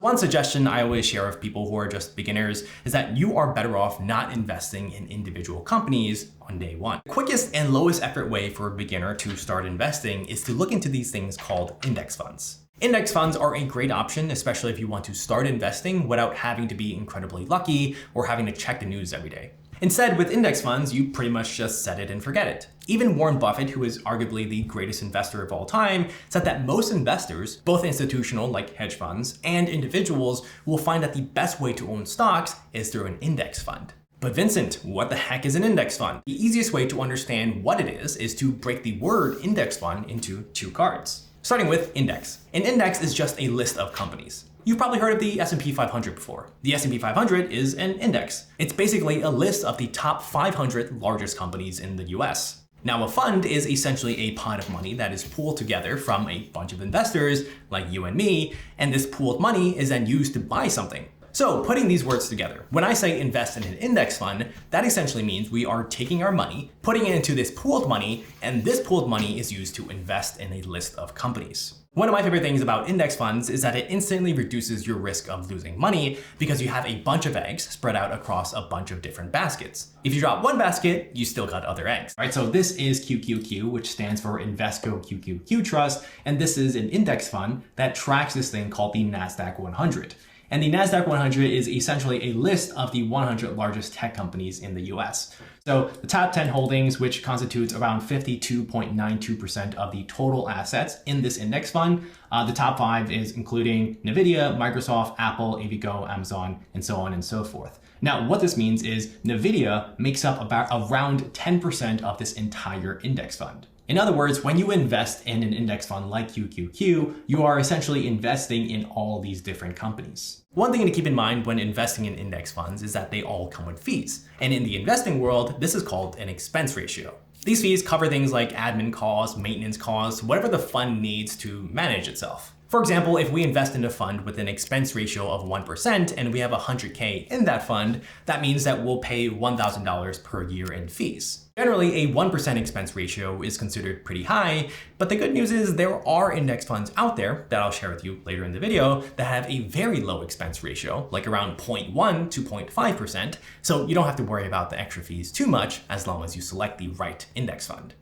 One suggestion I always share with people who are just beginners is that you are better off not investing in individual companies on day one. The quickest and lowest effort way for a beginner to start investing is to look into these things called index funds. Index funds are a great option, especially if you want to start investing without having to be incredibly lucky or having to check the news every day. Instead, with index funds, you pretty much just set it and forget it. Even Warren Buffett, who is arguably the greatest investor of all time, said that most investors, both institutional like hedge funds and individuals, will find that the best way to own stocks is through an index fund. But Vincent, what the heck is an index fund? The easiest way to understand what it is to break the word index fund into two cards. Starting with index. An index is just a list of companies. You've probably heard of the S&P 500 before. The S&P 500 is an index. It's basically a list of the top 500 largest companies in the US. Now, a fund is essentially a pot of money that is pooled together from a bunch of investors like you and me, and this pooled money is then used to buy something. So putting these words together, when I say invest in an index fund, that essentially means we are taking our money, putting it into this pooled money, and this pooled money is used to invest in a list of companies. One of my favorite things about index funds is that it instantly reduces your risk of losing money because you have a bunch of eggs spread out across a bunch of different baskets. If you drop one basket, you still got other eggs. All right, so this is QQQ, which stands for Invesco QQQ Trust, and this is an index fund that tracks this thing called the NASDAQ 100. And the NASDAQ 100 is essentially a list of the 100 largest tech companies in the US. So the top 10 holdings, which constitutes around 52.92% of the total assets in this index fund. The top 5 is including NVIDIA, Microsoft, Apple, AVGO, Amazon, and so on and so forth. Now, what this means is NVIDIA makes up around 10% of this entire index fund. In other words, when you invest in an index fund like QQQ, you are essentially investing in all these different companies. One thing to keep in mind when investing in index funds is that they all come with fees. And in the investing world, this is called an expense ratio. These fees cover things like admin costs, maintenance costs, whatever the fund needs to manage itself. For example, if we invest in a fund with an expense ratio of 1% and we have $100K in that fund, that means that we'll pay $1,000 per year in fees. Generally, a 1% expense ratio is considered pretty high, but the good news is there are index funds out there that I'll share with you later in the video that have a very low expense ratio, like around 0.1 to 0.5%, so you don't have to worry about the extra fees too much as long as you select the right index fund.